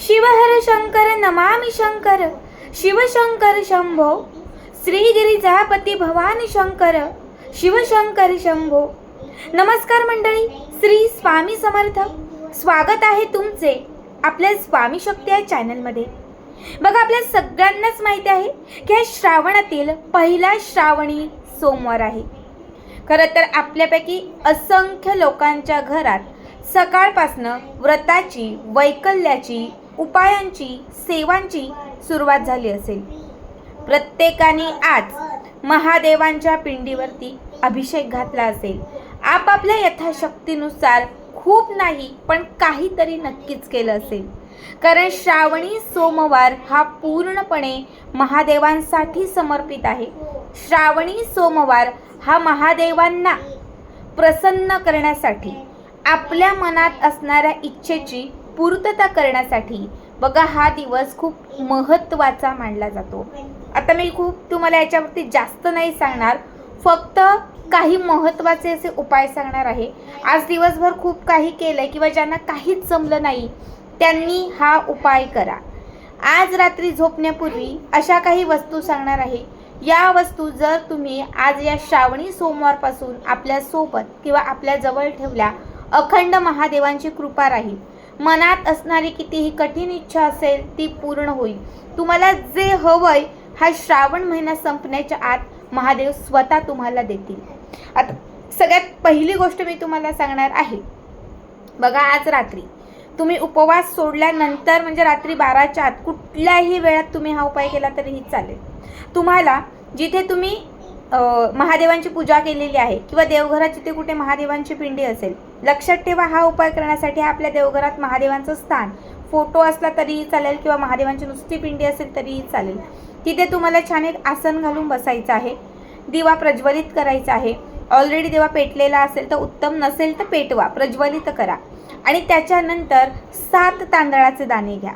शिवहर शंकर नमामि शंकर, शिवशंकर शंभो, श्रीगिरिजापती भवानी शंकर, शिवशंकर शंभो. नमस्कार मंडळी, श्री स्वामी समर्थ. स्वागत आहे तुमचे आपल्या स्वामी शक्ती या चॅनलमध्ये. बघा, आपल्या सगळ्यांनाच माहिती आहे की हा श्रावणातील पहिला श्रावणी सोमवार आहे. खरं तर आपल्यापैकी असंख्य लोकांच्या घरात सकाळपासनं व्रताची, वैकल्याची, उपायांची, सेवांची सुरुवात झाली असेल. प्रत्येकाने आज महादेवांच्या पिंडीवरती अभिषेक घातला असेल. आपापल्या यथाशक्तीनुसार खूप नाही पण काहीतरी नक्कीच केलं असेल. कारण श्रावणी सोमवार हा पूर्णपणे महादेवांसाठी समर्पित आहे. श्रावणी सोमवार हा महादेवांना प्रसन्न करण्यासाठी, आपल्या मनात असणाऱ्या इच्छेची पूर्तता करण्यासाठी बघा हा दिवस खूप महत्त्वाचा मानला जातो. आता मी खूप तुम्हाला याच्यावरती जास्त नाही सांगणार, फक्त काही महत्त्वाचे असे उपाय सांगणार आहे. आज दिवसभर खूप काही केलंय किंवा ज्यांना काहीच जमलं नाही त्यांनी हा उपाय करा. आज रात्री झोपण्यापूर्वी अशा काही वस्तू सांगणार आहे. या वस्तू जर तुम्ही आज या श्रावणी सोमवारपासून आपल्या सोबत किंवा आपल्या जवळ ठेवल्या, अखंड महादेवांची कृपा राहील. मनात असणारी कितीही कठीण इच्छा असेल ती पूर्ण होईल. तुम्हाला जे हवंय हा श्रावण महिना संपण्याच्या आत महादेव स्वतः तुम्हाला देतील. आता सगळ्यात पहिली गोष्ट मी तुम्हाला सांगणार आहे. बघा, आज रात्री तुम्ही उपवास सोडल्यानंतर म्हणजे रात्री 12च्या आत कुठल्याही वेळात तुम्ही हा उपाय केला तरीही चालेल. तुम्हाला जिथे तुम्ही महादेवांची पूजा केलेली आहे किंवा देवघरात जिथे कुठे महादेवांची पिंडी असेल, लक्षात ठेवा हा उपाय करण्यासाठी आपल्या देवघरात महादेवांचं स्थान, फोटो असला तरीही चालेल किंवा महादेवांची नुसती पिंडी असेल तरीही चालेल. तिथे तुम्हाला छान एक आसन घालून बसायचं आहे. दिवा प्रज्वलित करायचा आहे. ऑलरेडी दिवा पेटलेला असेल तर उत्तम, नसेल तर पेटवा, प्रज्वलित करा. आणि त्याच्यानंतर 7 तांदळाचे दाणे घ्या.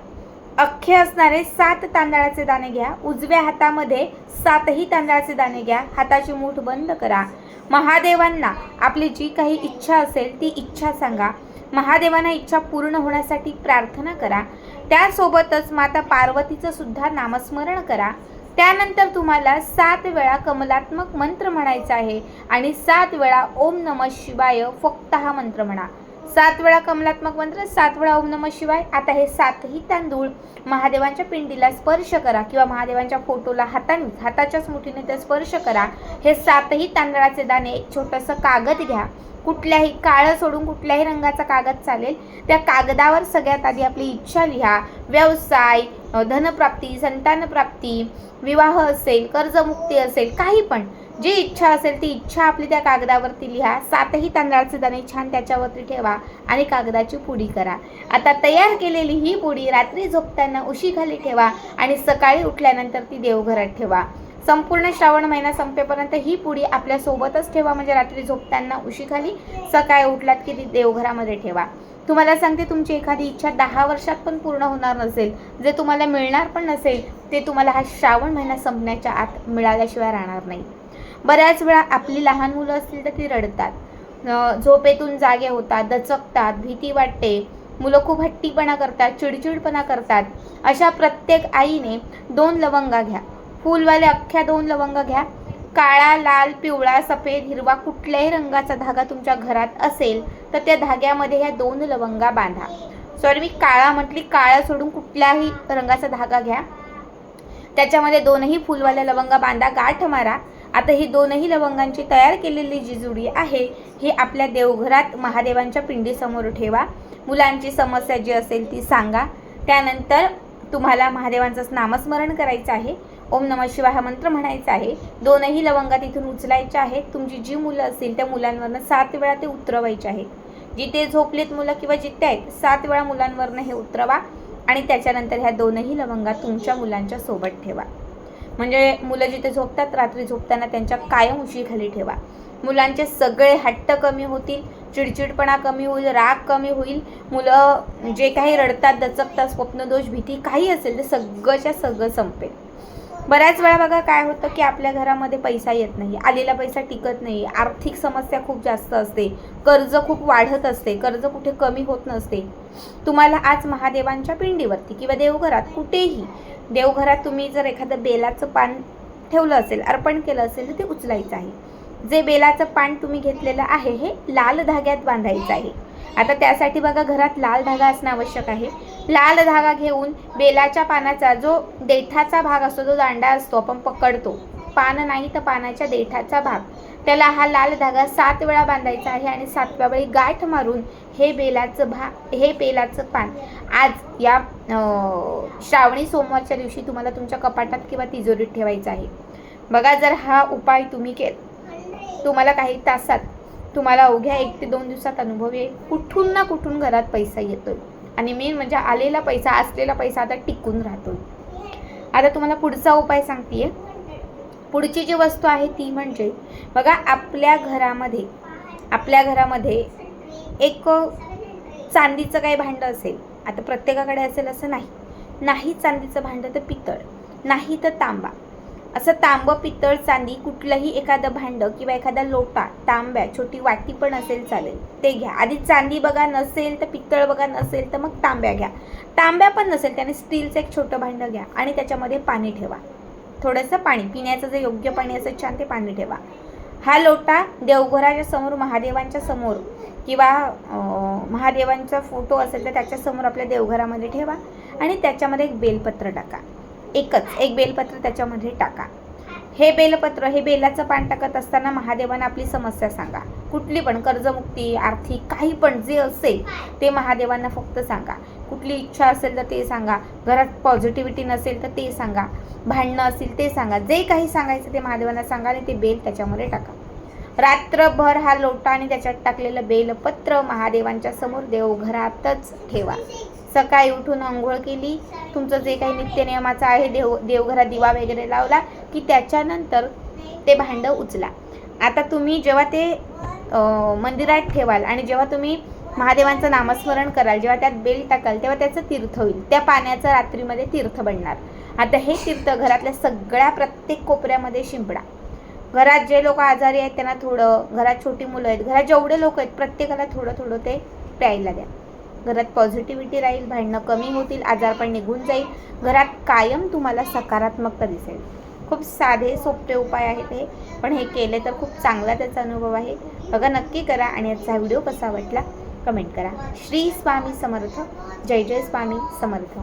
अख्खे असणारे 7 तांदळाचे दाणे घ्या. उजव्या हातामध्ये 7ही तांदळाचे दाणे घ्या. हाताची मूठ बंद करा. महादेवांना आपली जी काही इच्छा असेल ती इच्छा सांगा. महादेवांना इच्छा पूर्ण होण्यासाठी प्रार्थना करा. त्यासोबतच माता पार्वतीचं सुद्धा नामस्मरण करा. त्यानंतर तुम्हाला 7 वेळा कमलात्मक मंत्र म्हणायचा आहे आणि 7 वेळा ओम नमः शिवाय फक्त हा मंत्र म्हणा. 7 वेळा कमलात्मक मंत्र, 7 वेळा ओम नमः शिवाय. आता हे 7ही तांदूळ महादेवांच्या पिंडीला स्पर्श करा किंवा महादेवांच्या फोटोला हाताच्याच मुठीने ते स्पर्श करा. हे 7ही तांदळाचे दाणे एक छोटंसं कागद घ्या. कुठल्याही, काळं सोडून कुठल्याही रंगाचा कागद चालेल. त्या कागदावर सगळ्यात आधी आपली इच्छा लिहा. व्यवसाय, धनप्राप्ती, संतानप्राप्ती, विवाह असेल, कर्जमुक्ती असेल, काही पण जी इच्छा असेल ती इच्छा आपली त्या कागदावरती लिहा. 7ही तांदळाचे दाणे छान त्याच्यावरती ठेवा आणि कागदाची पुडी करा. आता तयार केलेली ही पुडी रात्री झोपताना उशीखाली ठेवा आणि सकाळी उठल्यानंतर ती देवघरात ठेवा. संपूर्ण श्रावण महिना संपेपर्यंत ही पुडी आपल्या सोबतच ठेवा. म्हणजे रात्री झोपताना उशीखाली, सकाळी उठलात की ती देवघरामध्ये ठेवा. तुम्हाला सांगते, तुमची एखादी इच्छा 10 वर्षात पण पूर्ण होणार नसेल, जे तुम्हाला मिळणार पण नसेल, ते तुम्हाला हा श्रावण महिना संपण्याच्या आत मिळाल्याशिवाय राहणार नाही. बऱ्याच वेळा आपली लहान मुलं असतील तर ती रडतात, झोपेतून जागे होतात, दचकतात, भीती वाटते, मुलं खूप हट्टीपणा करतात, चिडचिडपणा करतात. अशा प्रत्येक आईने 2 लवंगा घ्या. फुलवाले अख्ख्या 2 लवंगा घ्या. काळा, लाल, पिवळा, सफेद, हिरवा कुठल्याही रंगाचा धागा तुमच्या घरात असेल तर त्या धाग्यामध्ये ह्या 2 लवंगा बांधा. सॉरी, मी काळा म्हटली, काळा सोडून कुठल्याही रंगाचा धागा घ्या. त्याच्यामध्ये 2ही फुलवाल्या लवंगा बांधा, गाठ मारा. आता ही 2ही लवंगांची तयार केलेली जी जुडी आहे ही आपल्या देवघरात महादेवांच्या पिंडीसमोर ठेवा. मुलांची समस्या जी असेल ती सांगा. त्यानंतर तुम्हाला महादेवांचंच नामस्मरण करायचं आहे. ओम नमः शिवाय हा मंत्र म्हणायचा आहे. 2ही लवंगा तिथून उचलायच्या आहेत. तुमची जी मुलं असतील त्या मुलांवरनं 7 वेळा ते उतरवायचे आहेत. जिथे झोपलेत मुलं किंवा जिथे आहेत 7 वेळा मुलांवरनं हे उतरवा आणि त्याच्यानंतर ह्या 2ही लवंगा तुमच्या मुलांच्या सोबत ठेवा. म्हणजे मुलं जिथे झोपतात रात्री झोपताना त्यांच्या कायम उशीखाली ठेवा. मुलांचे सगळे हट्ट कमी होतील, चिडचिडपणा कमी होईल, राग कमी होईल. मुलं जे काही रडतात, दचकतात, स्वप्नदोष, भीती काही असेल ते सगळंच्या सगळं संपेल. बऱ्याच वेळा बघा काय होतं की आपल्या घरामध्ये पैसा येत नाही, आलेला पैसा टिकत नाही, आर्थिक समस्या खूप जास्त असते, कर्ज खूप वाढत असते, कर्ज कुठे कमी होत नसते. तुम्हाला आज महादेवांच्या पिंडीवरती किंवा देवघरात कुठेही, देवघरात तुम्ही जर एखादं बेलाचं पान ठेवलं असेल, अर्पण केलं असेल तर ते उचलायचं आहे. जे बेलाचं पान तुम्ही घेतलेलं आहे हे लाल धाग्यात बांधायचं आहे. आता त्यासाठी बघा घरात लाल धागा असणं आवश्यक आहे. लाल धागा घेऊन बेलाच्या पानाचा जो देठाचा भाग असतो, जो दांडा असतो, आपण पकडतो, पान नाही तर पानाच्या देठाचा भाग, त्याला हा लाल धागा 7 वेळा बांधायचा आहे आणि 7व्या वेळी गाठ मारून हे बेलाचं पान आज या श्रावणी सोमवारच्या दिवशी तुम्हाला तुमच्या कपाटात किंवा तिजोरीत ठेवायचं आहे. बघा जर हा उपाय तुम्ही केला, तुम्हाला काही तासात, तुम्हाला अवघ्या 1 ते 2 दिवसात अनुभव येईल. कुठून ना कुठून घरात पैसा येतोय आणि मेन म्हणजे आलेला पैसा, असलेला पैसा आता टिकून राहतोय. आता तुम्हाला पुढचा उपाय सांगतेय. पुढची जी वस्तू आहे ती म्हणजे बघा आपल्या घरामध्ये एक चांदीचं काही भांडं असेल. आता प्रत्येकाकडे असेल असं नाही चांदीचं भांडं तर पितळ, नाही तर तांबा. असं तांबं, पितळ, चांदी कुठलंही एखादं भांडं किंवा एखादा लोटा, तांब्या, छोटी वाटी पण असेल चालेल, ते घ्या. आधी चांदी बघा नसेल तर पितळ बघा नसेल तर मग तांब्या घ्या. तांब्या पण नसेल त्याने स्टीलचं एक छोटं भांडं घ्या आणि त्याच्यामध्ये पाणी ठेवा. थोडंसं पाणी, पिण्याचं जे योग्य पाणी असेल छान ते पाणी ठेवा. हा लोटा देवघराच्या समोर, महादेवांच्या समोर किंवा महादेवांचा फोटो असेल तर त्याच्यासमोर आपल्या देवघरामध्ये ठेवा आणि त्याच्यामध्ये एक बेलपत्र टाका. एक बेलपत्र त्याच्यामध्ये टाका. हे बेलाचं पान टाकत असताना महादेवांना आपली समस्या सांगा. कुठली पण, कर्जमुक्ती, आर्थिक, काही पण जे असेल ते महादेवांना फक्त सांगा. कुठली इच्छा असेल तर ते सांगा. घरात पॉझिटिव्हिटी नसेल तर ते सांगा. भांडणं असेल ते सांगा. जे काही सांगायचं ते महादेवांना सांगा आणि ते बेल त्याच्यामध्ये टाका. रात्रभर हा लोटा आणि त्याच्यात टाकलेलं बेलपत्र महादेवांच्या समोर देवघरातच ठेवा. सकाळी उठून अंघोळ केली, तुमचं जे काही नित्यनियमाचं आहे, देवघरात दिवा वगैरे लावला की त्याच्यानंतर ते भांडं उचला. आता तुम्ही जेव्हा ते मंदिरात ठेवाल आणि जेव्हा तुम्ही महादेवांचं नामस्मरण कराल, जेव्हा त्यात बेल टाकाल तेव्हा त्याचं तीर्थ होईल. त्या पाण्याचं रात्रीमध्ये तीर्थ बनणार. आता हे तीर्थ घरातल्या सगळ्या प्रत्येक कोपऱ्यामध्ये शिंपडा. घरात जे लोक आजारी आहेत त्यांना थोडं, घरात छोटी मुलं आहेत, घरात जेवढे लोक आहेत प्रत्येकाला थोडं थोडं ते प्यायला द्या. घरात पॉझिटिव्हिटी राहील, भांडणं कमी होतील, आजारपण निघून जाईल. घरात कायम तुम्हाला सकारात्मकता दिसेल. खूप साधे सोपे उपाय आहेत हे, पण हे केले तर खूप चांगला त्याचा अनुभव आहे. बघा नक्की करा आणि आजचा व्हिडिओ कसा वाटला कमेंट करा. श्री स्वामी समर्थ. जय जय स्वामी समर्थ.